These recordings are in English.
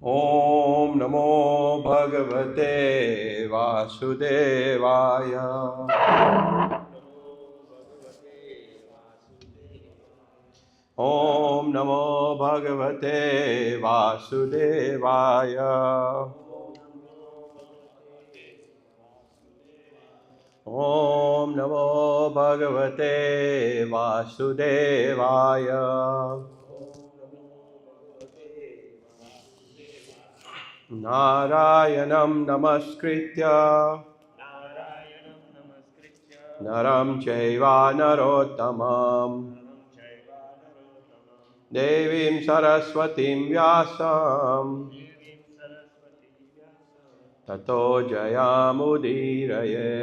ॐ नमो भगवते वासुदेवाय। ॐ नमो भगवते वासुदेवाय। ॐ नमो भगवते वासुदेवाय। नारायणं नमस्कृत्य नरं चैव नरोत्तमं देवीं सरस्वतीं व्यासं ततो जयामुदीरये।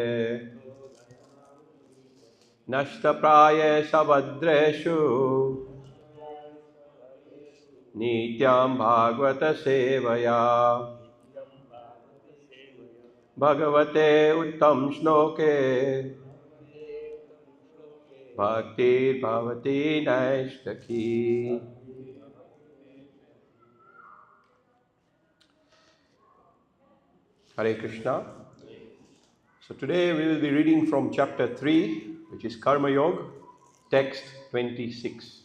नष्टप्रायेषु भद्रेषु नित्यं भागवत सेवया भगवते उत्तम श्लोके भक्तिर्भवति नैष्ठकी। Hare Krishna. So today we will be reading from chapter 3, which is Karma Yoga, text 26.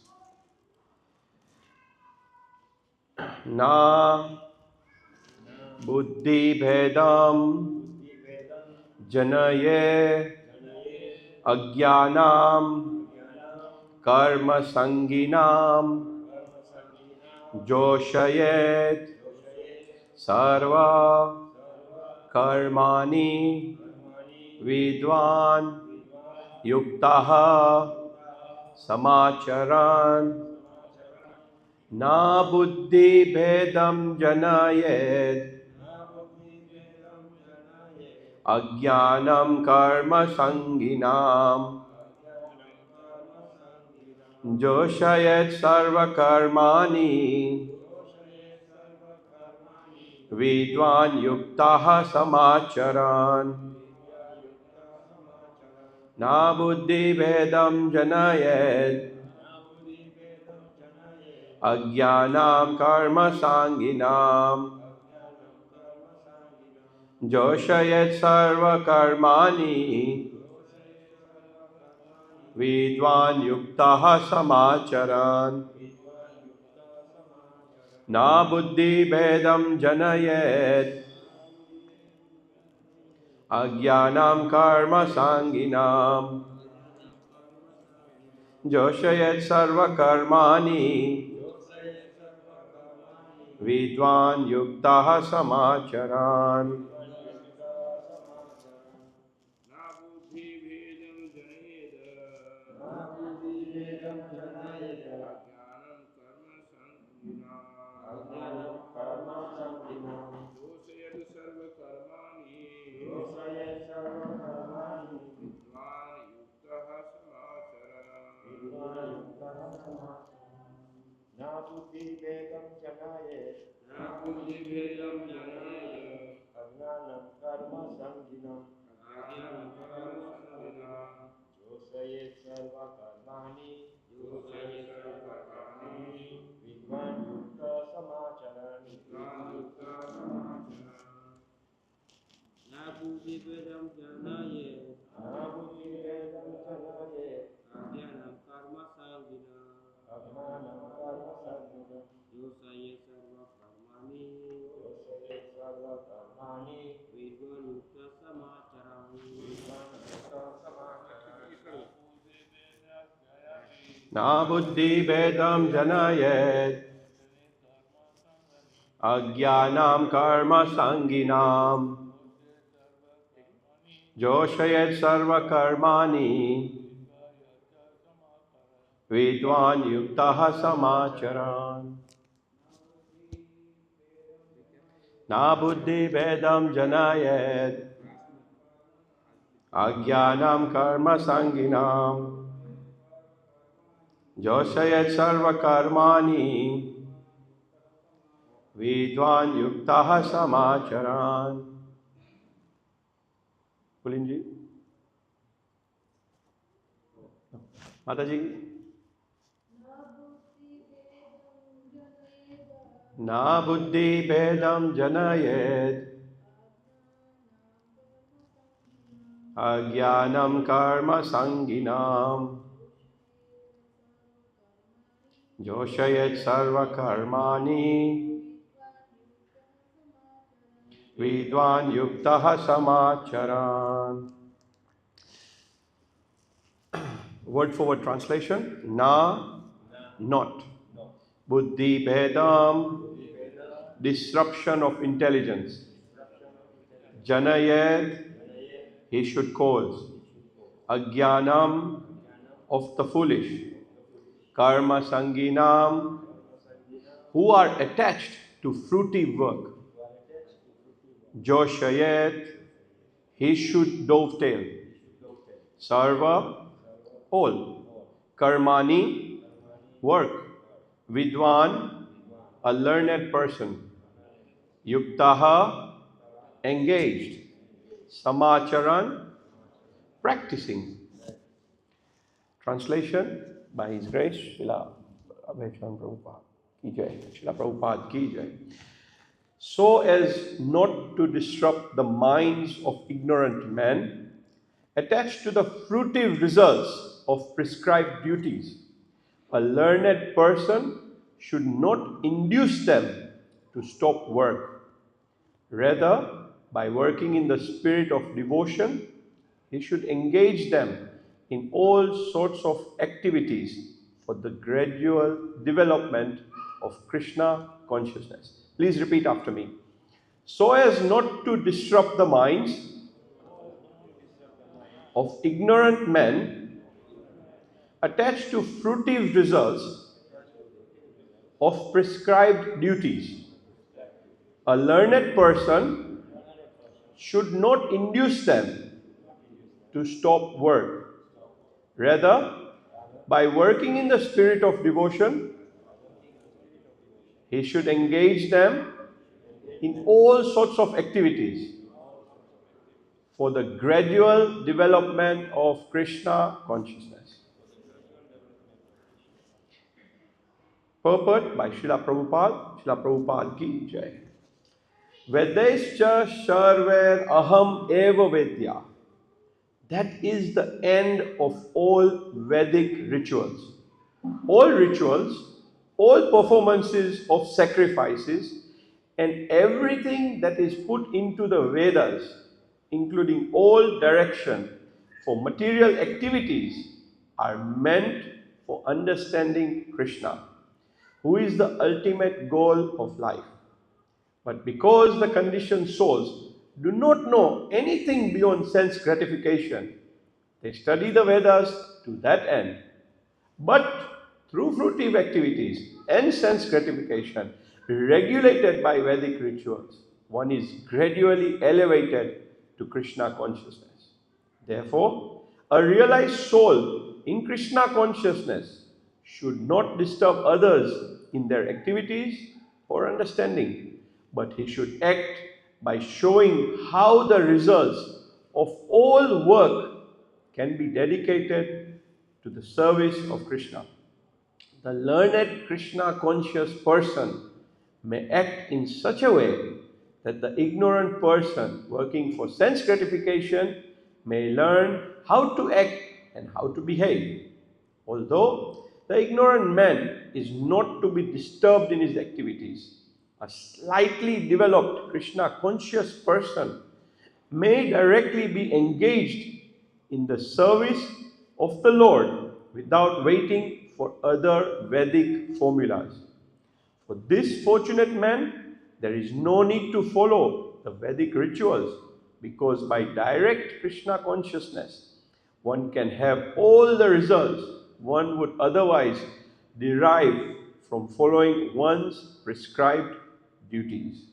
Na buddhi bhedam janaye ajnanam karma sanginam joshayet sarva karmani vidwan yuktaha samacharan na buddhi bhedam janayet ajnanam karma sanginam joshayet sarva karmani vidwan yuktaha samacharan na buddhi bhedam janayet ajnanam karma sanginam joshayet sarva karmani vidwan yuktaha samacharan na buddhi bhedam janayet ajnanam karma sanginam joshayet sarva karmani vidwan yuktaha samacharan. Na buddhi bhedam janayet ajnanam karma sanginam joshayet sarva karmani vidwan yuktaha samacharan. Na buddhi bhedam janayet ajnanam karma sanginam joshayet sarva karmani vidwan yuktaha samacharan. Pulinji, Mataji. Na buddhi bedam janayed agyanam karma sanginam joshayet sarva karmani vidwan yuktaha samacharan. Word for word translation. Na, not. Buddhi bedam, disruption of intelligence. Janayed, he should cause. Agyanam, of the foolish. Karma sanginam, who are attached to fruitive work. Joshayet, he should dovetail. Sarva, all. Karmani, work. Vidwan, a learned person. Yuktaha, engaged. Samacharan, practicing. Translation by His Grace, Srila Abhayachan Prabhupada ki jai, Srila Prabhupada ki jai. So as not to disrupt the minds of ignorant men, attached to the fruitive results of prescribed duties, a learned person should not induce them to stop work. Rather, by working in the spirit of devotion, he should engage them in all sorts of activities for the gradual development of Krishna consciousness. Please repeat after me. So as not to disrupt the minds of ignorant men attached to fruitive results of prescribed duties, a learned person should not induce them to stop work. Rather, by working in the spirit of devotion, he should engage them in all sorts of activities for the gradual development of Krishna consciousness. Purport by Srila Prabhupada ki jai. Vedaischa sarver aham eva vedya. That is the end of all Vedic rituals. All rituals, all performances of sacrifices, and everything that is put into the Vedas, including all direction for material activities, are meant for understanding Krishna, who is the ultimate goal of life. But because the conditioned souls do not know anything beyond sense gratification, they study the Vedas to that end. But through fruitive activities and sense gratification, regulated by Vedic rituals, one is gradually elevated to Krishna consciousness. Therefore, a realized soul in Krishna consciousness should not disturb others in their activities or understanding, but he should act by showing how the results of all work can be dedicated to the service of Krishna. The learned Krishna conscious person may act in such a way that the ignorant person working for sense gratification may learn how to act and how to behave. Although the ignorant man is not to be disturbed in his activities, a slightly developed Krishna conscious person may directly be engaged in the service of the Lord without waiting for other Vedic formulas. For this fortunate man, there is no need to follow the Vedic rituals, because by direct Krishna consciousness, one can have all the results one would otherwise derive from following one's prescribed duties.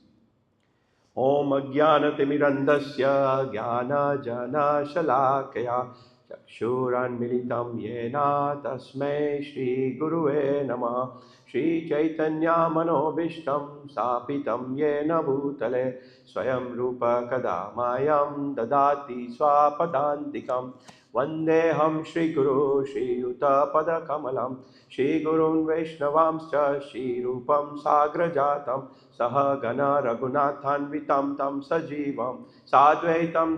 Om Ajnanatimirandasya Jnana Shalakaya Chakshuranmilitam Yena Tasmai Shri Guruve Namah. Shri Chaitanya Manobishtam Sapitam Yena Bhutale Swayam Rupa Kadamayam Dadati Swapadantikam Vandeham Shri Guru Shri Yuta Pada Kamalam Shri Gurun Vaishnavamscha Shri Rupam Sagrajatam Saha Gana Raghunathanvitam Tam Sajivam Sadvaitam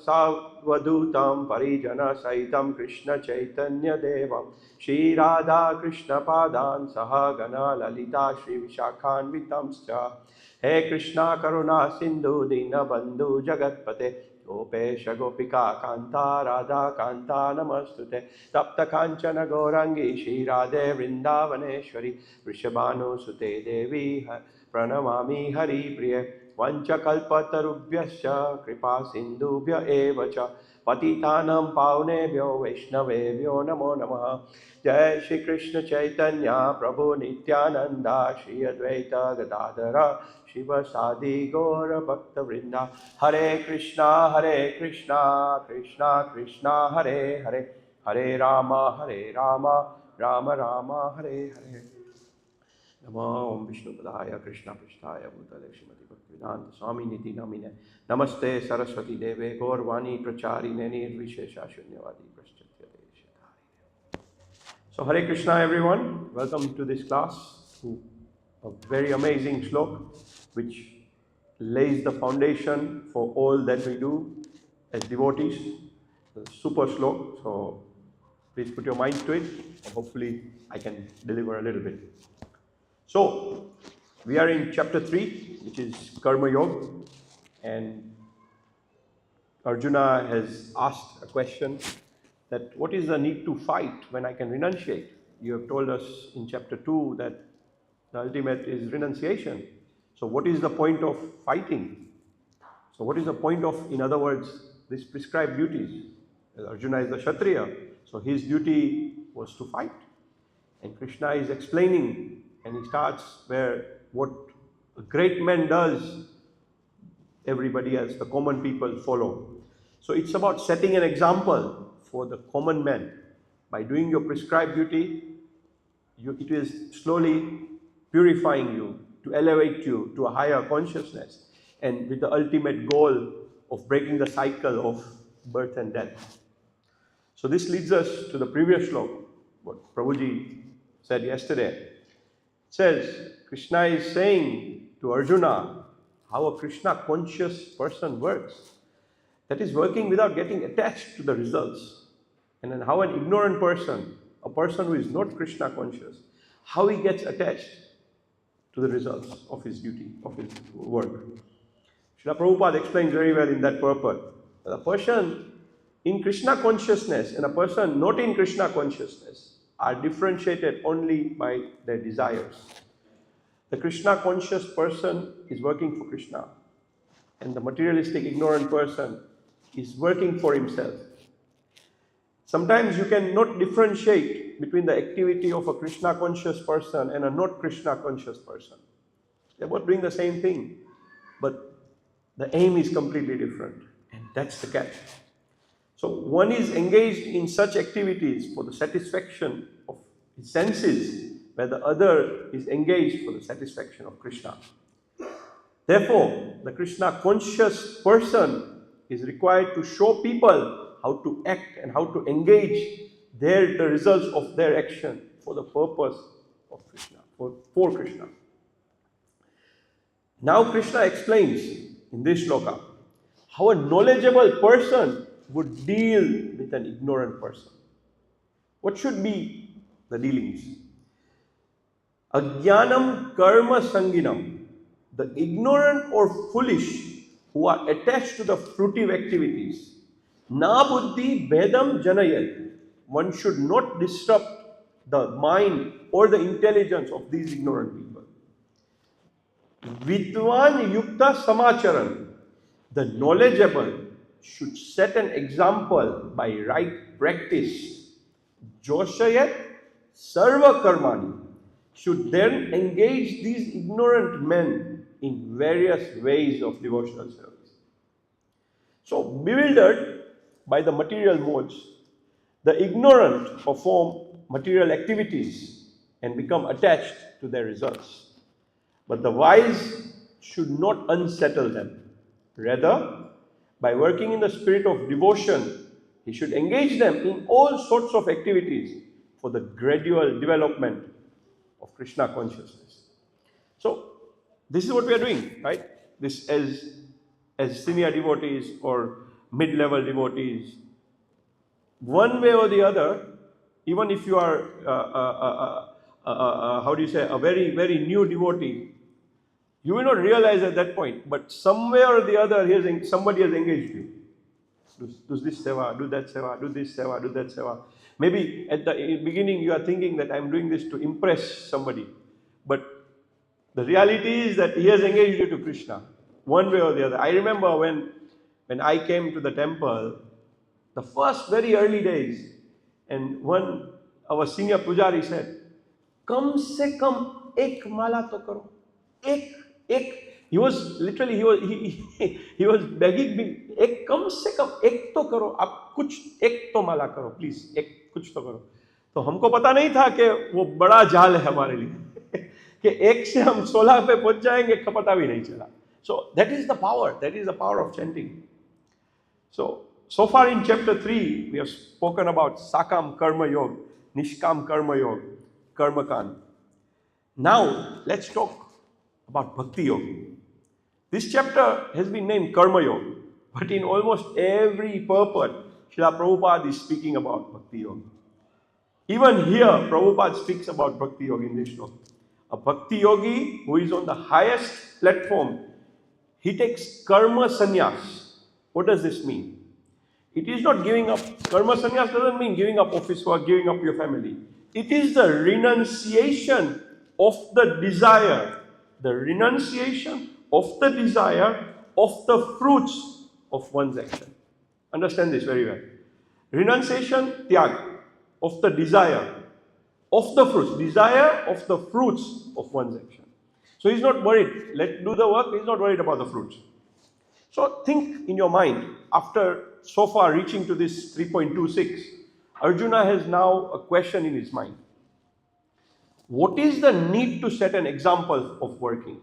Sadvadutam Parijana Saitam Krishna Chaitanya Devam Shri Radha Krishna Padan Saha Gana Lalita Shri Vishakhanvitamscha He Krishna Karuna Sindhu Dina Bandhu Jagatpate Gopesha Gopika Kanta Radha Kanta Namastute Tapta Kanchana Gaurangi Shri Radhe Vrindavaneshwari Vrishabhanu Sute Devi Pranamami Hari Priya Vancha Kalpatarubhyascha Kripa Sindhubhya Evacha Patitanam Paunebhyo Vaishnavebhyo Namo Namaha Jai Shri Krishna Chaitanya Prabhu Nityananda Shri Advaita Gadadhara Shiva Sadi Gaura Bhakta Vrinda Hare Krishna Krishna Krishna Hare Hare Hare Rama Rama Rama Hare Hare Namo Vishnu Padaya Krishna Prasthaya Bhutale Srimati Bhaktivedanta Swami Niti Namine Namaste Saraswati Deve Gaurvani Pracharine Nirvishesha Shunyavadi Praschatya Deshatari. So Hare Krishna everyone, welcome to this class, to a very amazing slok which lays the foundation for all that we do as devotees. A super slok, so please put your minds to it, and hopefully I can deliver a little bit. So, we are in chapter 3, which is Karma Yoga, and Arjuna has asked a question that what is the need to fight when I can renunciate? You have told us in chapter 2 that the ultimate is renunciation. So, what is the point of fighting? So, what is the point of, in other words, these prescribed duties? Arjuna is the Kshatriya, so his duty was to fight. And Krishna is explaining, and he starts where what a great man does, everybody else, the common people follow. So it's about setting an example for the common man. By doing your prescribed duty, it is slowly purifying you, to elevate you to a higher consciousness, and with the ultimate goal of breaking the cycle of birth and death. So this leads us to the previous slok, what Prabhuji said yesterday. It says, Krishna is saying to Arjuna how a Krishna conscious person works. That is working without getting attached to the results. And then how an ignorant person, a person who is not Krishna conscious, how he gets attached to the results of his duty, of his work. Srila Prabhupada explains very well in that purport that a person in Krishna consciousness and a person not in Krishna consciousness are differentiated only by their desires. The Krishna conscious person is working for Krishna, and the materialistic ignorant person is working for himself. Sometimes you cannot differentiate between the activity of a Krishna conscious person and a not Krishna conscious person. They're both doing the same thing, but the aim is completely different, and that's the catch. So one is engaged in such activities for the satisfaction of his senses, where the other is engaged for the satisfaction of Krishna. Therefore, the Krishna conscious person is required to show people how to act and how to engage the results of their action for the purpose of Krishna, for Krishna. Now Krishna explains in this shloka how a knowledgeable person would deal with an ignorant person. What should be the dealings? Ajnanam karma sanginam, the ignorant or foolish who are attached to the fruitive activities. Na buddhi bedam janayat, one should not disrupt the mind or the intelligence of these ignorant people. Vidwan yukta samacharan, the knowledgeable should set an example by right practice. Joshayat sarva karmani, should then engage these ignorant men in various ways of devotional service. So, bewildered by the material modes, the ignorant perform material activities and become attached to their results. But the wise should not unsettle them. Rather, by working in the spirit of devotion, He should engage them in all sorts of activities for the gradual development of Krishna consciousness. So, this is what we are doing, right? This as senior devotees or mid-level devotees, one way or the other, even if you are, how do you say, a very, very new devotee, you will not realize at that point, but somewhere or the other, somebody has engaged you. Do this seva, do that seva, do this seva, do that seva. Maybe at the beginning you are thinking that I'm doing this to impress somebody, but the reality is that he has engaged you to Krishna, one way or the other. I remember when I came to the temple, the first very early days, and our senior pujari said, "Kam se kam ek mala to karo, ek." He was literally he was begging me, "Ek kam se kam ek to karo, आप कुछ एक तो माला करो, please, एक कुछ तो करो." तो हमको पता नहीं था कि वो बड़ा जाल है हमारे लिए कि एक से हम 16 पे पहुंच जाएंगे, पता भी नहीं चला. So that is the power of chanting. So far in chapter 3, we have spoken about Sakam Karma Yoga, Nishkam Karma Yoga, Karma Kand. Now, let's talk about Bhakti Yoga. This chapter has been named Karma Yoga, but in almost every purport, Srila Prabhupada is speaking about Bhakti Yoga. Even here, Prabhupada speaks about Bhakti Yoga in this shloka. A Bhakti Yogi who is on the highest platform, he takes Karma Sannyas. What does this mean? It is not giving up. Karma sannyas doesn't mean giving up office work, giving up your family. It is the renunciation of the desire. The renunciation of the desire of the fruits of one's action. Understand this very well. Renunciation, tyag, of the desire of the fruits. Desire of the fruits of one's action. So he's not worried. Let's do the work. He's not worried about the fruits. So think in your mind, after so far reaching to this 3.26, Arjuna has now a question in his mind. What is the need to set an example of working?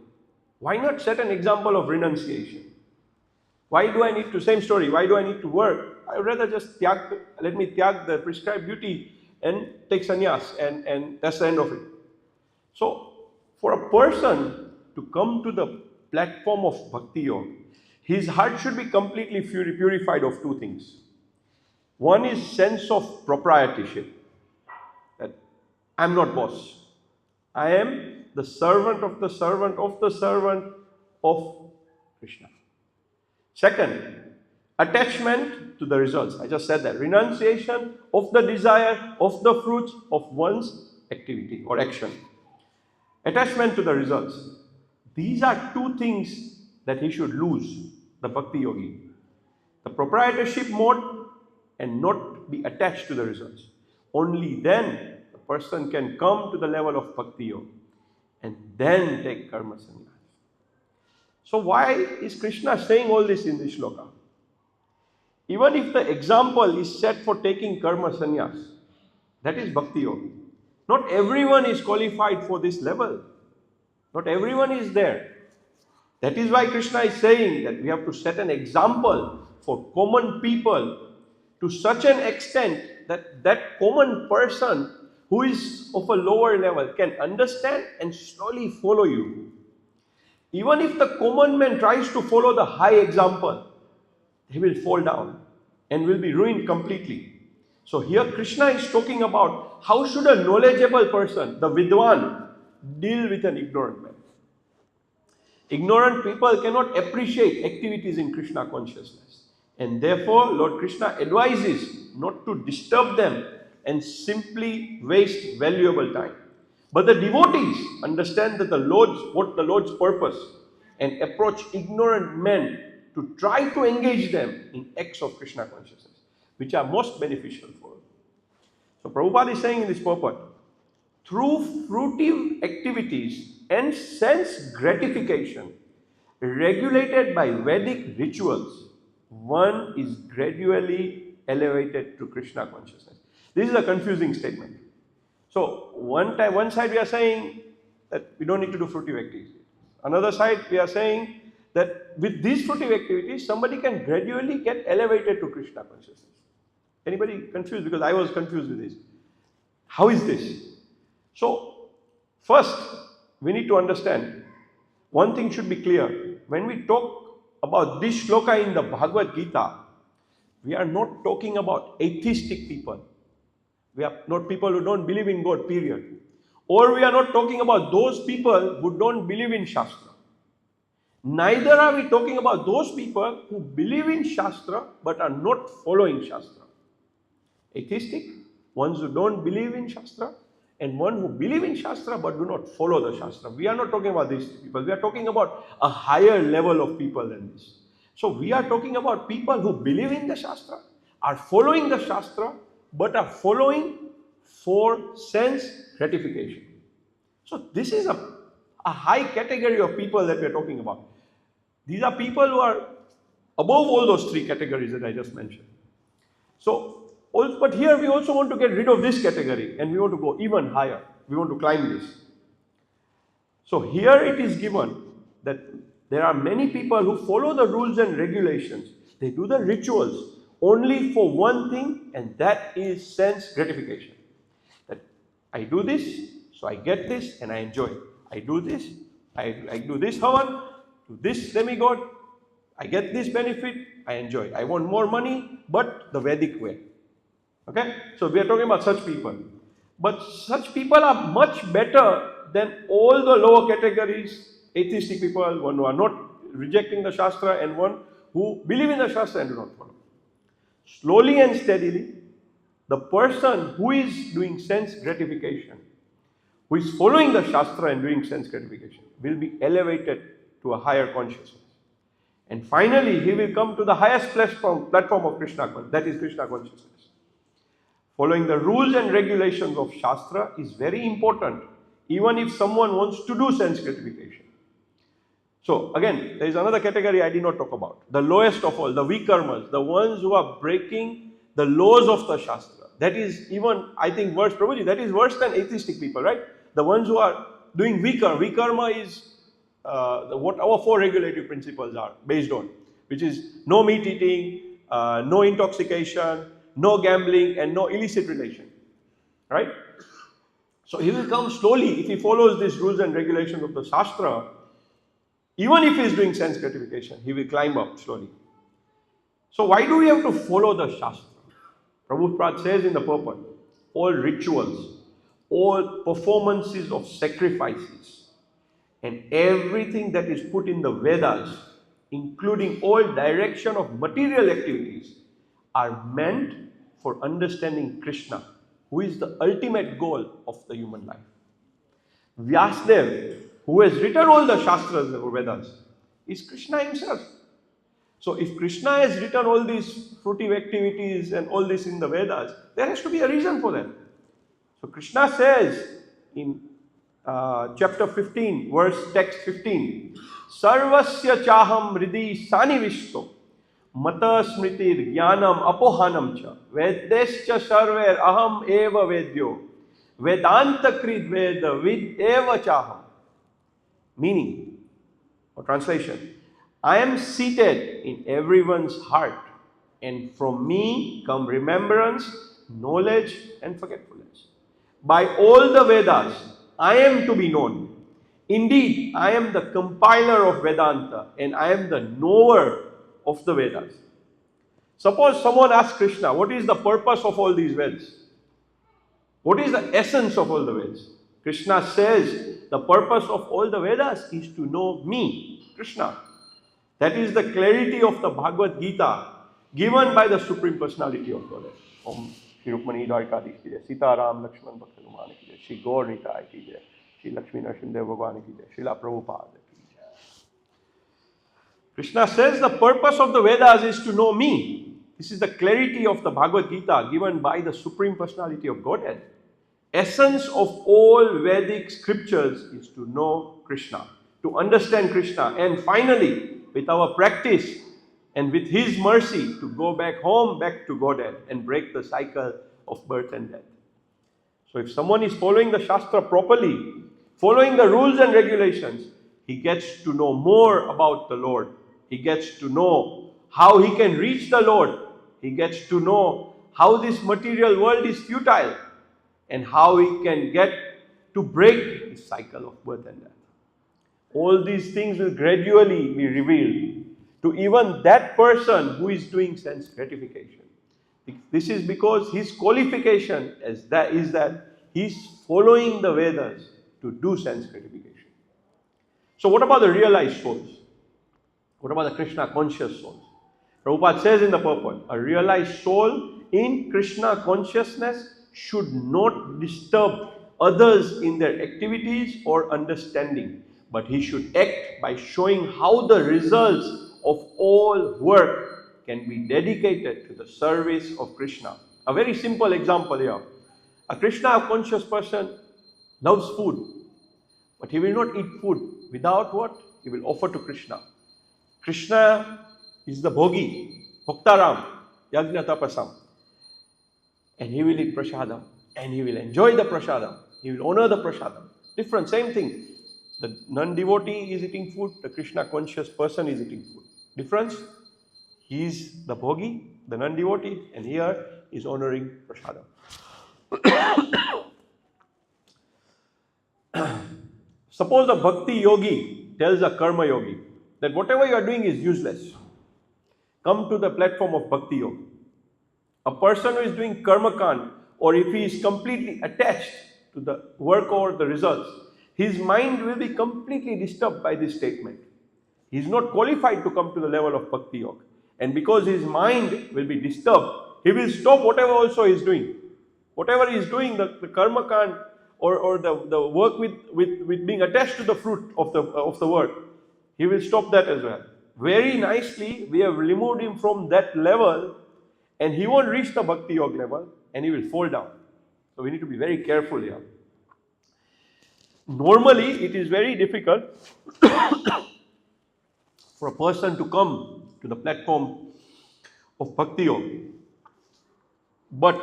Why not set an example of renunciation? Why do I need to, same story, why do I need to work? I would rather just let me tyag the prescribed duty and take sannyas and that's the end of it. So, for a person to come to the platform of Bhakti Yoga, his heart should be completely purified of two things. One is sense of proprietorship, that I'm not boss. I am the servant of the servant of the servant of Krishna. Second, attachment to the results. I just said that. Renunciation of the desire of the fruits of one's activity or action. Attachment to the results. These are two things that he should lose, the Bhakti Yogi. The proprietorship mode and not be attached to the results. Only then the person can come to the level of Bhakti Yoga and then take Karma Sannyas. So why is Krishna saying all this in this shloka? Even if the example is set for taking Karma Sannyas, that is Bhakti Yoga. Not everyone is qualified for this level. Not everyone is there. That is why Krishna is saying that we have to set an example for common people to such an extent that that common person who is of a lower level can understand and slowly follow you. Even if the common man tries to follow the high example, he will fall down and will be ruined completely. So here Krishna is talking about how should a knowledgeable person, the Vidwan, deal with an ignorant man. Ignorant people cannot appreciate activities in Krishna consciousness. And therefore, Lord Krishna advises not to disturb them and simply waste valuable time. But the devotees understand that what the Lord's purpose and approach ignorant men to try to engage them in acts of Krishna consciousness, which are most beneficial for them. So Prabhupada is saying in this purport, through fruitive activities and sense gratification regulated by Vedic rituals, one is gradually elevated to Krishna consciousness. This is a confusing statement. So one side we are saying that we don't need to do fruitive activities. Another side we are saying that with these fruitive activities, somebody can gradually get elevated to Krishna consciousness. Anybody confused? Because I was confused with this. How is this? So, first, we need to understand one thing should be clear. When we talk about this shloka in the Bhagavad Gita, we are not talking about atheistic people. We are not people who don't believe in God, period. Or we are not talking about those people who don't believe in Shastra. Neither are we talking about those people who believe in Shastra but are not following Shastra. Atheistic, ones who don't believe in Shastra, and one who believe in Shastra but do not follow the Shastra. We are not talking about these people. We are talking about a higher level of people than this. So we are talking about people who believe in the Shastra, are following the Shastra, but are following for sense gratification. So this is a high category of people that we are talking about. These are people who are above all those three categories that I just mentioned. So, but here we also want to get rid of this category and we want to go even higher. We want to climb this. So here it is given that there are many people who follow the rules and regulations. They do the rituals only for one thing, and that is sense gratification. That I do this, so I get this and I enjoy it. I do this, I do this havan, to this demigod, I get this benefit, I enjoy it. I want more money, but the Vedic way. Okay? So we are talking about such people. But such people are much better than all the lower categories, atheistic people, one who are not rejecting the Shastra and one who believe in the Shastra and do not follow. Slowly and steadily, the person who is doing sense gratification, who is following the Shastra and doing sense gratification, will be elevated to a higher consciousness. And finally, he will come to the highest platform of Krishna, that is Krishna consciousness. Following the rules and regulations of Shastra is very important, even if someone wants to do sense gratification. So again, there is another category I did not talk about. The lowest of all, the vikarmas, the ones who are breaking the laws of the Shastra. That is even, I think, worse, Prabhuji, that is worse than atheistic people, right? The ones who are doing vikarma. Vikarma is what our four regulative principles are based on, which is no meat eating, no intoxication, no gambling, and no illicit relation. Right? So he will come slowly if he follows these rules and regulations of the Shastra. Even if he is doing sense gratification, he will climb up slowly. So why do we have to follow the Shastra? Prabhupada says in the purport, all rituals, all performances of sacrifices, and everything that is put in the Vedas, including all direction of material activities, are meant for understanding Krishna, who is the ultimate goal of the human life. Vyasadeva, who has written all the Shastras or Vedas, is Krishna himself. So if Krishna has written all these fruitive activities and all this in the Vedas, there has to be a reason for that. So Krishna says in chapter 15, verse text 15, Sarvasya chaham hridi sanivishto mata smritir jnanam apohanam cha veddescha sarver aham eva vedyo vedanta krid veda vid eva chaham. Meaning, or translation, I am seated in everyone's heart, and from me come remembrance, knowledge, and forgetfulness. By all the Vedas, I am to be known. Indeed, I am the compiler of Vedanta, and I am the knower of the Vedas. Suppose someone asks Krishna, what is the purpose of all these Vedas? What is the essence of all the Vedas? Krishna says, the purpose of all the Vedas is to know me, Krishna. That is the clarity of the Bhagavad Gita given by the Supreme Personality of Godhead. Om Shri Rukmani Dwaikadhish ki jai, Sita Ram Lakshman Bhakta Numan ki jai, Shri Gaur Nitai ki jai, Shri Lakshmi Narasimha Bhagwan ki jai, Srila Prabhupada ki jai. Krishna says the purpose of the Vedas is to know me. This is the clarity of the Bhagavad Gita given by the Supreme Personality of Godhead. Essence of all Vedic scriptures is to know Krishna, to understand Krishna, and finally, with our practice and with His mercy, to go back home, back to Godhead, and break the cycle of birth and death. So if someone is following the Shastra properly, following the rules and regulations, he gets to know more about the Lord. He gets to know how he can reach the Lord. He gets to know how this material world is futile, and how he can get to break the cycle of birth and death. All these things will gradually be revealed to even that person who is doing sense gratification. This is because his qualification is that he's following the Vedas to do sense gratification. So what about the realized souls? What about the Krishna conscious souls? Prabhupada says in the purport, a realized soul in Krishna consciousness should not disturb others in their activities or understanding, but he should act by showing how the results of all work can be dedicated to the service of Krishna. A very simple example here. A Krishna conscious person loves food, but he will not eat food without what? He will offer to Krishna. Krishna is the Bhogi, Bhaktaram, Yajna Tapasam. And he will eat prasadam. And he will enjoy the prasadam. He will honor the prasadam. Different, same thing. The non-devotee is eating food, the Krishna conscious person is eating food. Difference? He is the Bhogi, the non-devotee, and here is honoring prasadam. Suppose a bhakti yogi tells a karma yogi that whatever you are doing is useless. Come to the platform of bhakti yoga. A person who is doing karma kand, or if he is completely attached to the work or the results, his mind will be completely disturbed by this statement. He is not qualified to come to the level of bhakti yoga. And because his mind will be disturbed, he will stop whatever also he is doing. Whatever he is doing, the karma kand or the work with being attached to the fruit of the work, he will stop that as well. Very nicely, we have removed him from that level, and he won't reach the bhakti yoga level, and he will fall down. So we need to be very careful here. Normally, it is very difficult for a person to come to the platform of bhakti yoga, but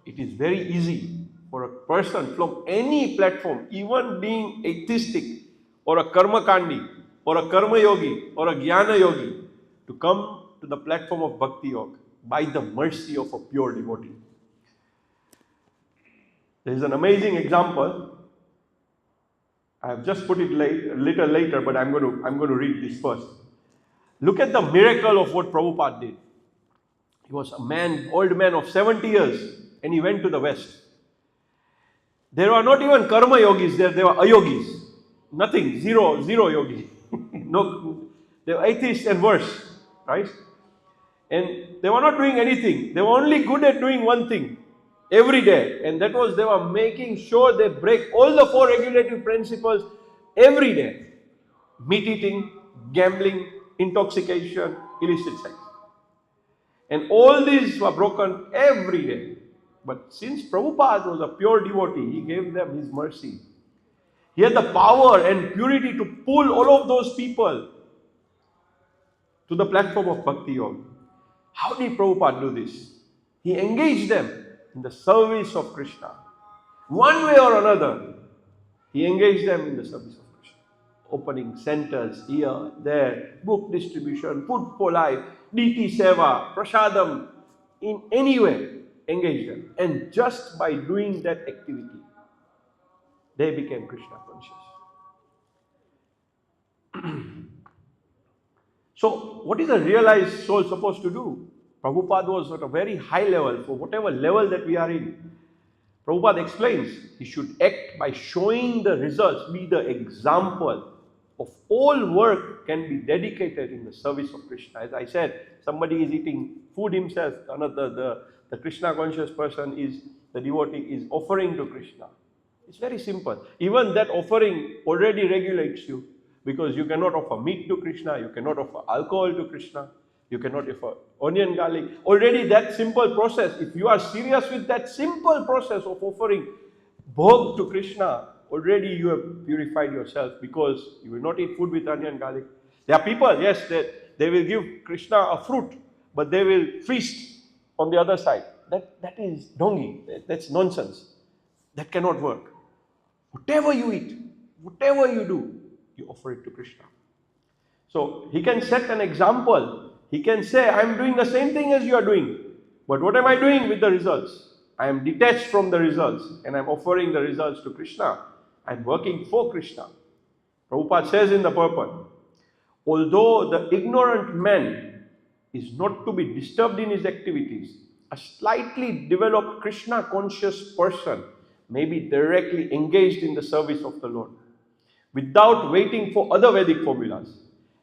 it is very easy for a person from any platform, even being atheistic or a karma kandi or a karma yogi or a jnana yogi, to come to the platform of bhakti yoga by the mercy of a pure devotee. There is an amazing example. I have just put it a little later, but I'm going to read this first. Look at the miracle of what Prabhupada did. He was old man of 70 years, and he went to the West. There were not even karma yogis there were ayogis. Nothing, zero yogi. No, they were atheists and worse, right? And they were not doing anything. They were only good at doing one thing every day, and that was they were making sure they break all the 4 regulative principles every day. Meat eating, gambling, intoxication, illicit sex. And all these were broken every day. But since Prabhupada was a pure devotee, he gave them his mercy. He had the power and purity to pull all of those people to the platform of Bhakti Yoga. How did Prabhupada do this? He engaged them in the service of Krishna. One way or another, he engaged them in the service of Krishna. Opening centers here, there, book distribution, food for life, DT Seva, Prasadam, in any way, engage them. And just by doing that activity, they became Krishna conscious. So, what is a realized soul supposed to do? Prabhupada was at a very high level, for whatever level that we are in. Prabhupada explains, he should act by showing the results, be the example of all work can be dedicated in the service of Krishna. As I said, somebody is eating food himself, another, the Krishna conscious person is, the devotee is offering to Krishna. It's very simple. Even that offering already regulates you, because you cannot offer meat to Krishna, you cannot offer alcohol to Krishna, you cannot offer onion, garlic. Already that simple process, if you are serious with that simple process of offering bhog to Krishna, already you have purified yourself, because you will not eat food with onion, garlic. There are people, yes, they will give Krishna a fruit, but they will feast on the other side. That is dongi, that's nonsense. That cannot work. Whatever you eat, whatever you do, you offer it to Krishna. So he can set an example. He can say, I'm doing the same thing as you are doing. But what am I doing with the results? I am detached from the results and I'm offering the results to Krishna. I'm working for Krishna. Prabhupada says in the purport, although the ignorant man is not to be disturbed in his activities, a slightly developed Krishna conscious person may be directly engaged in the service of the Lord without waiting for other Vedic formulas.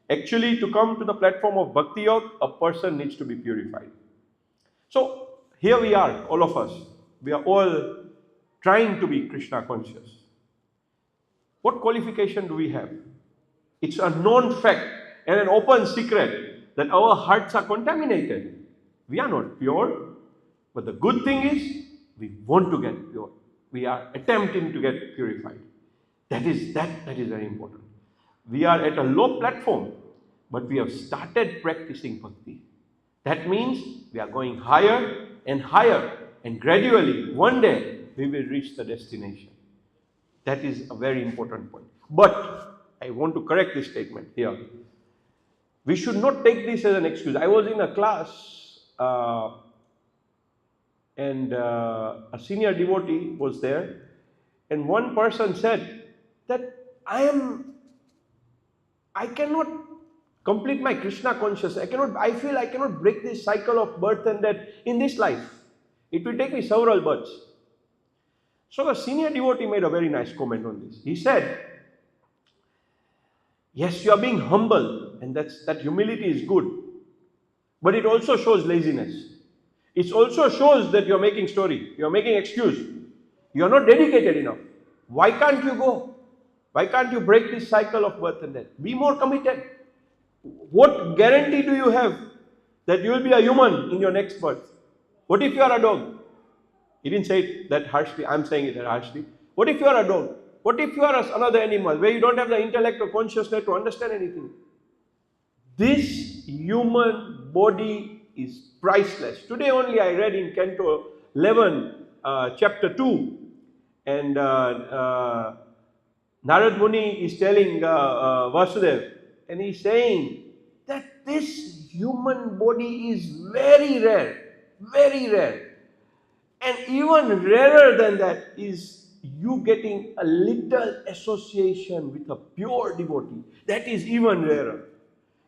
Actually, to come to the platform of Bhakti Yoga, a person needs to be purified. So, here we are, all of us. We are all trying to be Krishna conscious. What qualification do we have? It's a known fact and an open secret that our hearts are contaminated. We are not pure, but the good thing is we want to get pure. We are attempting to get purified. That is very important. We are at a low platform, but we have started practicing bhakti. That means we are going higher and higher, and gradually, one day, we will reach the destination. That is a very important point. But I want to correct this statement here. We should not take this as an excuse. I was in a class and a senior devotee was there, and one person said that I cannot complete my Krishna consciousness. I feel I cannot break this cycle of birth and death in this life. It will take me several births. So the senior devotee made a very nice comment on this. He said, yes, you are being humble, and that humility is good. But it also shows laziness. It also shows that you are making story. You are making excuse. You are not dedicated enough. Why can't you go? Why can't you break this cycle of birth and death? Be more committed. What guarantee do you have that you will be a human in your next birth? What if you are a dog? He didn't say it that harshly. I'm saying it that harshly. What if you are a dog? What if you are another animal where you don't have the intellect or consciousness to understand anything? This human body is priceless. Today only I read in Canto 11, chapter 2, and Narad Muni is telling Vasudev, and he's saying that this human body is very rare, very rare. And even rarer than that is you getting a little association with a pure devotee. That is even rarer.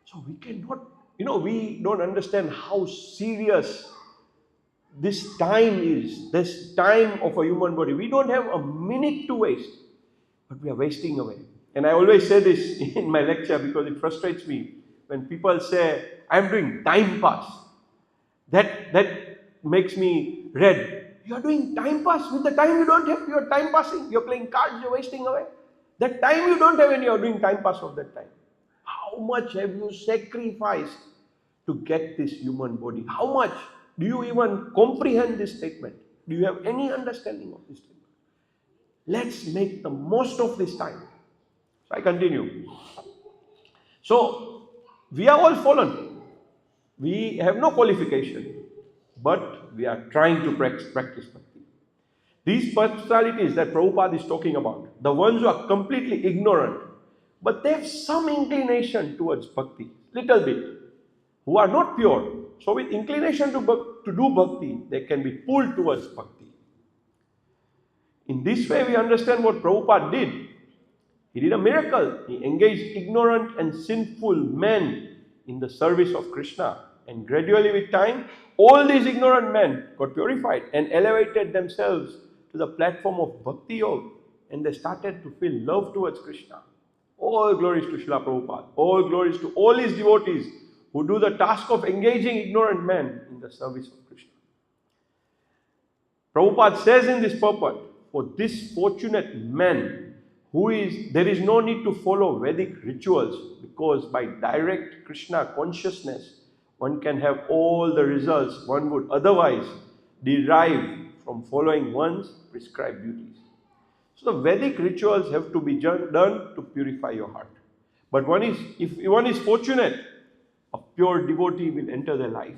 So we cannot, we don't understand how serious this time is, this time of a human body. We don't have a minute to waste, but we are wasting away. And I always say this in my lecture because it frustrates me when people say, I'm doing time pass. That makes me red. You are doing time pass with the time you don't have. You are time passing. You are playing cards. You are wasting away. That time you don't have and you are doing time pass of that time. How much have you sacrificed to get this human body? How much? Do you even comprehend this statement? Do you have any understanding of this statement? Let's make the most of this time. So I continue. So we are all fallen. We have no qualification, but we are trying to practice bhakti. These personalities that Prabhupada is talking about, the ones who are completely ignorant, but they have some inclination towards bhakti, little bit, who are not pure. So with inclination to do bhakti, they can be pulled towards bhakti. In this way, we understand what Prabhupada did. He did a miracle. He engaged ignorant and sinful men in the service of Krishna. And gradually with time, all these ignorant men got purified and elevated themselves to the platform of Bhakti Yoga. And they started to feel love towards Krishna. All glories to Srila Prabhupada. All glories to all his devotees who do the task of engaging ignorant men in the service of Krishna. Prabhupada says in this purport, for this fortunate man, there is no need to follow Vedic rituals because by direct Krishna consciousness, one can have all the results one would otherwise derive from following one's prescribed duties. So the Vedic rituals have to be done to purify your heart. But if one is fortunate, a pure devotee will enter their life.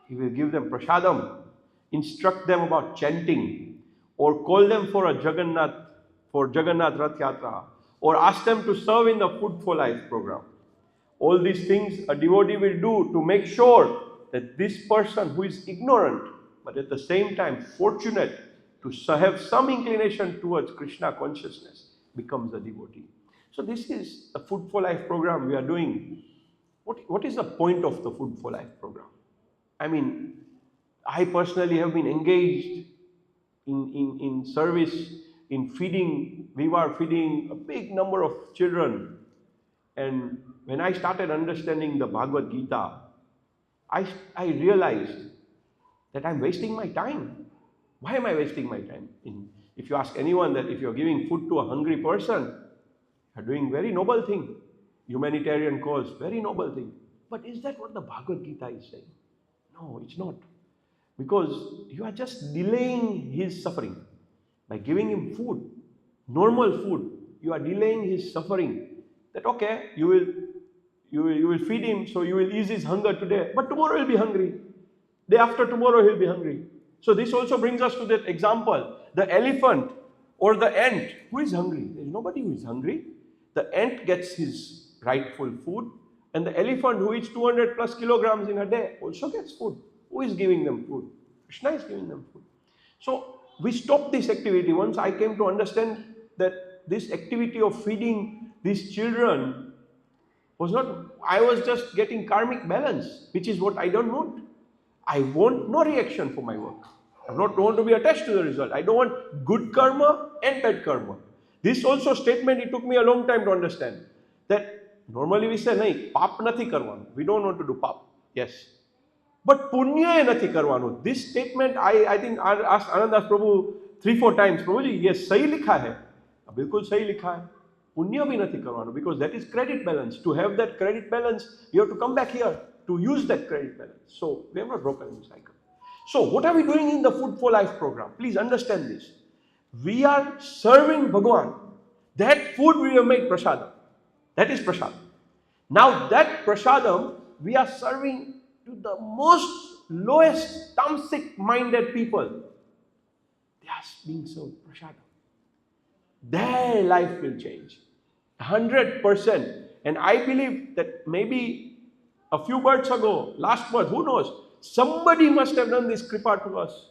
He will give them prasadam, instruct them about chanting, or call them for Jagannath Rath Yatra, or ask them to serve in the Food for Life program. All these things a devotee will do to make sure that this person who is ignorant, but at the same time fortunate to have some inclination towards Krishna consciousness, becomes a devotee. So this is a Food for Life program we are doing. What is the point of the Food for Life program? I mean, I personally have been engaged in service, in feeding. We were feeding a big number of children. And when I started understanding the Bhagavad Gita, I realized that I'm wasting my time. Why am I wasting my time? If you ask anyone that if you're giving food to a hungry person, you're doing very noble thing. Humanitarian cause, very noble thing. But is that what the Bhagavad Gita is saying? No, it's not. Because you are just delaying his suffering. By giving him food, normal food, you are delaying his suffering. That okay, you will feed him, so you will ease his hunger today, but tomorrow he'll be hungry. Day after tomorrow he'll be hungry. So this also brings us to that example. The elephant or the ant, who is hungry? There is nobody who is hungry. The ant gets his rightful food, and the elephant who eats 200 plus kilograms in a day also gets food. Who is giving them food? Krishna is giving them food. So we stopped this activity once I came to understand that this activity of feeding these children was not, I was just getting karmic balance, which is what I don't want. I want no reaction for my work. I don't want to be attached to the result. I don't want good karma and bad karma. This also statement, it took me a long time to understand. That normally we say, nahi, paap nathi karvanu. We don't want to do paap. Yes. But punya nathi karvanu. This statement, I think I asked Anandas Prabhu 3-4 times. Prabhuji, yes, sahi likha hai. Bilkul sahi likha hai. Punya bhi nathi karvanu, because that is credit balance. To have that credit balance, you have to come back here to use that credit balance. So we have not broken the cycle. So what are we doing in the Food for Life program? Please understand this. We are serving Bhagwan. That food we have made prasadam. That is prasadam. Now that prasadam we are serving to the most lowest tamasic minded people. They are being served prasadam. Their life will change 100%. And I believe that maybe a few births ago, last birth, who knows, somebody must have done this kripa to us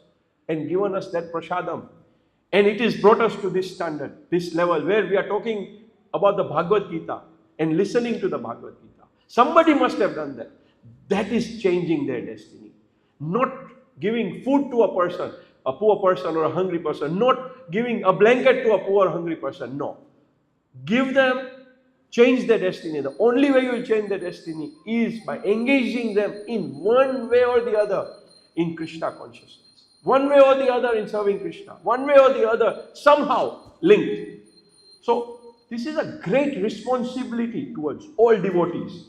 and given us that prasadam. And it has brought us to this standard, this level where we are talking about the Bhagavad Gita and listening to the Bhagavad Gita. Somebody must have done that. That is changing their destiny. Not giving food to a person, a poor person or a hungry person. Not giving a blanket to a poor hungry person. No. Give them, change their destiny. The only way you will change their destiny is by engaging them in one way or the other in Krishna consciousness. One way or the other in serving Krishna. One way or the other somehow linked. So this is a great responsibility towards all devotees.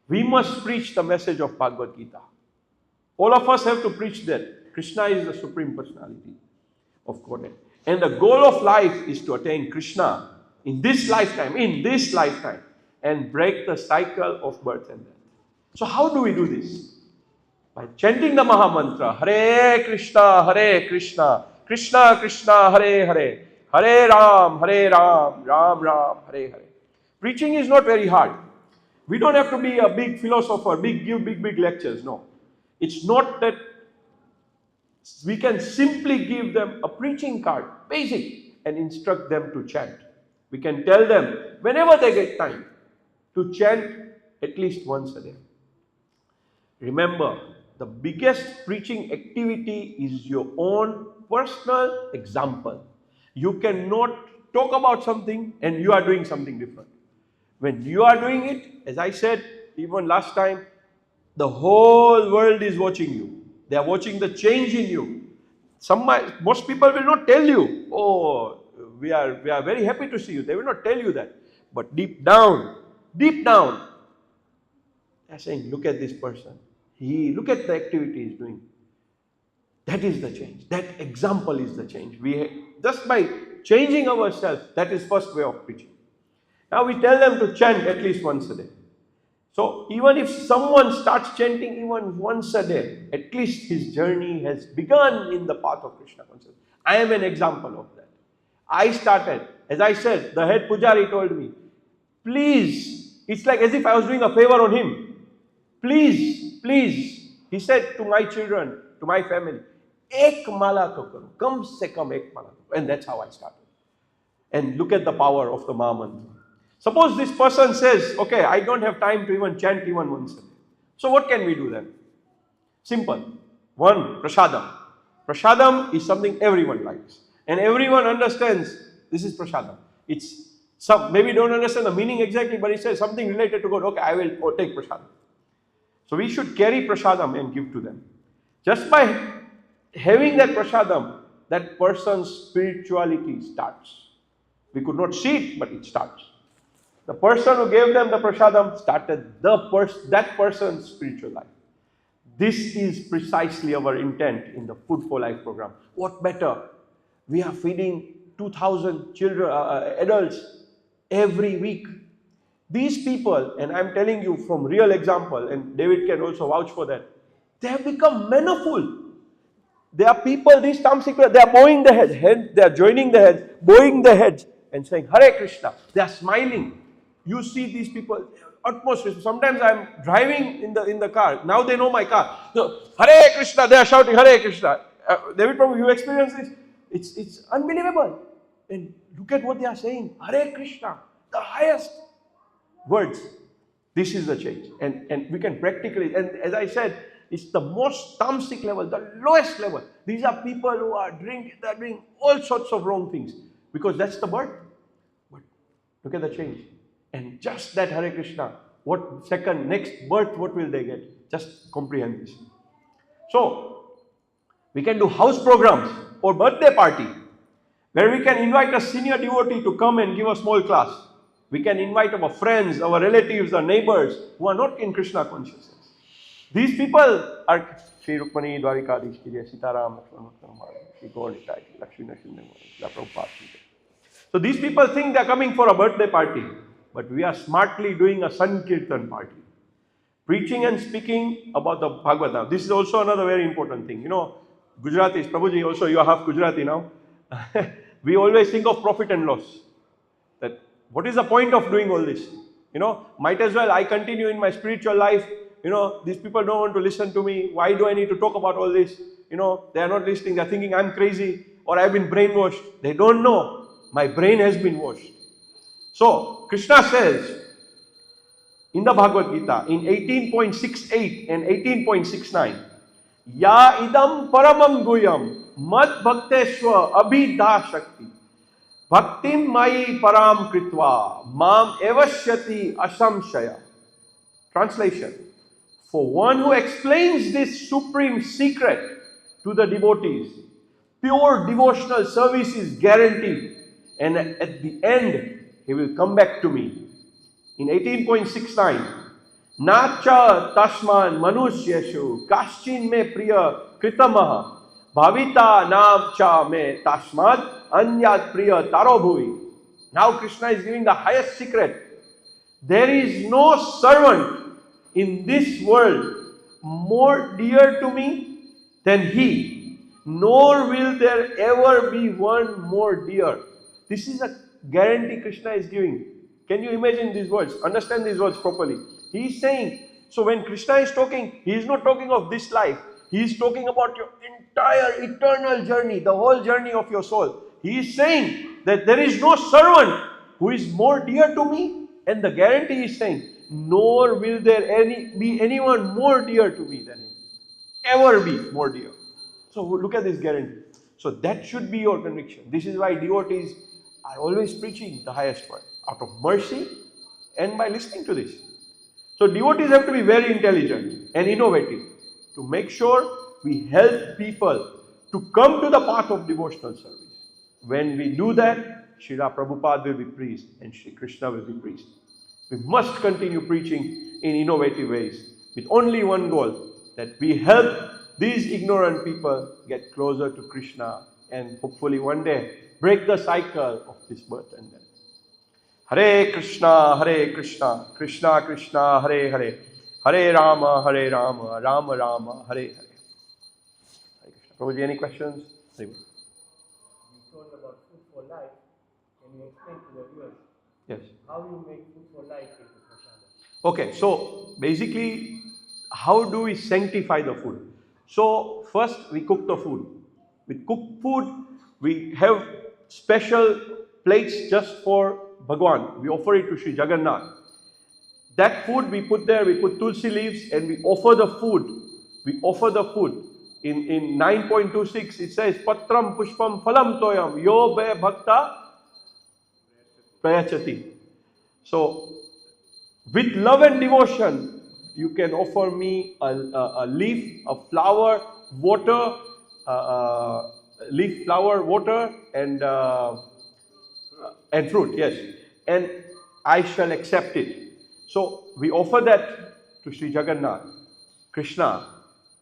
We must preach the message of Bhagavad Gita. All of us have to preach that Krishna is the Supreme Personality of Godhead. And the goal of life is to attain Krishna in this lifetime, and break the cycle of birth and death. So how do we do this? By chanting the Maha Mantra, Hare Krishna, Krishna Krishna, Hare Hare, Hare Ram, Ram Ram, Hare Hare. Preaching is not very hard. We don't have to be a big philosopher, give big lectures. No. It's not that. We can simply give them a preaching card, basic, and instruct them to chant. We can tell them, whenever they get time, to chant at least once a day. Remember, the biggest preaching activity is your own personal example. You cannot talk about something and you are doing something different. When you are doing it, as I said even last time, the whole world is watching you. They are watching the change in you. Most people will not tell you, oh, we are very happy to see you. They will not tell you that. But deep down, they are saying, look at this person. Look at the activity he's doing. That is the change. That example is the change. Just by changing ourselves, that is first way of preaching. Now we tell them to chant at least once a day. So even if someone starts chanting even once a day, at least his journey has begun in the path of Krishna consciousness. I am an example of that. I started, as I said, the head pujari told me, please, it's like as if I was doing a favor on him. Please, He said to my children, to my family, ek mala to karo, kam se kam ek mala. And that's how I started. And look at the power of the Mahamantra. Suppose this person says, okay, I don't have time to even chant even once a day. So what can we do then? Simple. One, prasadam. Prasadam is something everyone likes. And everyone understands this is prasadam. It's some, maybe don't understand the meaning exactly, but it says something related to God. Okay, I will take prasadam. So we should carry prasadam and give to them. Just by having that prasadam, that person's spirituality starts. We could not see it, but it starts. The person who gave them the prasadam started that person's spiritual life. This is precisely our intent in the Food for Life program. What better? We are feeding 2,000 children, adults every week. These people, and I'm telling you from real example, and David can also vouch for that, they have become mannerful. There are people, these tamasic people, they are bowing the head, they are joining the heads, bowing the heads, and saying, Hare Krishna. They are smiling. You see these people, utmost respect. Sometimes I'm driving in the car. Now they know my car. So, Hare Krishna, they are shouting, Hare Krishna. David Prabhu, you experience this? It's unbelievable. And look at what they are saying. Hare Krishna, the highest words. This is the change. And we can practically, and as I said, it's the most tamasic level, the lowest level. These are people who are drinking, they're doing all sorts of wrong things. Because that's the birth. But look at the change. And just that Hare Krishna, what second, next birth, what will they get? Just comprehend this. So, we can do house programs or birthday party where we can invite a senior devotee to come and give a small class. We can invite our friends, our relatives, our neighbors who are not in Krishna consciousness. These people are Shri Rukmani, Dwarikadish, Sitaram, Shri God, Lakshmi Narasimha, Prabhupada. So these people think they are coming for a birthday party, but we are smartly doing a Sankirtan party. Preaching and speaking about the Bhagavatam. This is also another very important thing. You know, Gujaratis, Prabhuji, also you are half Gujarati now. We always think of profit and loss. That what is the point of doing all this? You know, might as well I continue in my spiritual life. You know, these people don't want to listen to me. Why do I need to talk about all this? You know, they are not listening. They are thinking I'm crazy or I've been brainwashed. They don't know. My brain has been washed. So, Krishna says in the Bhagavad Gita in 18.68 and 18.69, Ya idam paramam guyam mad bhakteshwa abhidha shakti bhaktim mai param kritva mam evashyati asamshaya. Translation: for one who explains this supreme secret to the devotees, pure devotional service is guaranteed, and at the end he will come back to me. In 18.69, Nacha tasman manusyeshu kaschin me priya kritamaha bhavita nam cha me tasmad anyat priya taro bhuvi. Now Krishna is giving the highest secret. There is no servant in this world more dear to me than he, nor will there ever be one more dear. This is a guarantee Krishna is giving. Can you imagine these words? Understand these words properly. He is saying, so when Krishna is talking, he is not talking of this life. He is talking about your entire eternal journey, the whole journey of your soul. He is saying that there is no servant who is more dear to me, and the guarantee is saying, nor will there be anyone more dear to me than him. Ever be more dear. So look at this guarantee. So that should be your conviction. This is why devotees are always preaching the highest word, out of mercy and by listening to this. So devotees have to be very intelligent and innovative to make sure we help people to come to the path of devotional service. When we do that, Srila Prabhupada will be praised and Sri Krishna will be praised. We must continue preaching in innovative ways with only one goal, that we help these ignorant people get closer to Krishna and hopefully one day break the cycle of this birth and death. Hare Krishna, Krishna Krishna, Hare Hare, Hare Rama, Rama Rama, Hare Hare. Hare Krishna. Prabhuji, any questions? You told about food for life. Can you explain to the viewers? Yes. How you make food for life into prasada? Okay, so basically how do we sanctify the food? So first we cook the food. With cooked food, we have special plates just for Bhagwan. We offer it to Sri Jagannath. That food we put there, we put tulsi leaves and we offer the food. We offer the food. In 9.26 it says, Patram pushpam phalam toyam yo be bhakta prayachati. So with love and devotion, you can offer me a leaf, a flower, water, leaf, flower, water, and fruit, yes. And I shall accept it. So we offer that to Sri Jagannath, Krishna,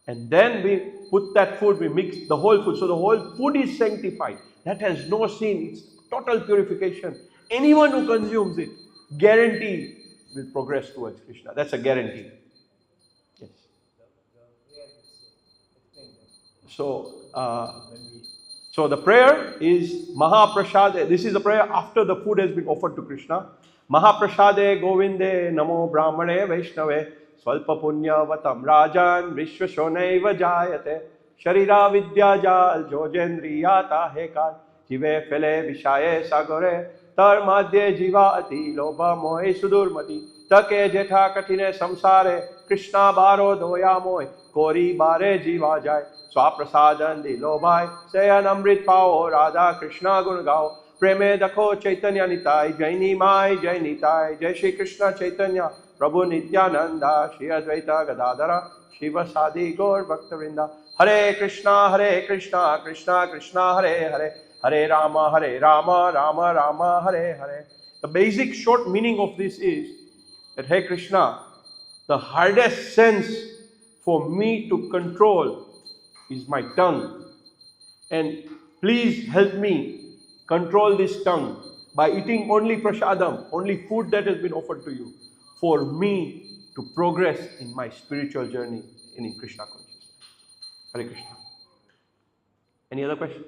and then we put that food, we mix the whole food. So the whole food is sanctified. That has no sin, it's total purification. Anyone who consumes it, guarantee will progress towards Krishna. That's a guarantee. Yes. So, so the prayer is Mahaprasade. This is the prayer after the food has been offered to Krishna. Mahaprasade Govinde Namo Brahmane Vaishnave Swalpa Punyavatam Rajan Vishwashonaiva Jayate Sharira Vidyajal Jojendriyata Hekal Jive Fele Vishaye Sagore Tar Madhye Jiva Ati Loba Mohe Sudurmati Take Jetha Katine Samsare Krishna Baro Doya Moy Kori Bare Jiva Jai Swaprasadan Dilobai Sayan Amrit Pao Radha Krishna Gun Gao Preme Dakho Chaitanya Nitai Jaini Mai Jai Nitai Jai Shri Krishna Chaitanya Prabhu Nityananda Shri Advaita Gadadara Shiva Sadi Gaur Bhaktavinda Hare Krishna Krishna Krishna Hare Hare Hare Rama Rama Rama Hare Hare. The basic short meaning of this is that Hare Krishna, the hardest sense for me to control is my tongue. And please help me control this tongue by eating only prasadam, only food that has been offered to you, for me to progress in my spiritual journey in Krishna consciousness. Hare Krishna. Any other question?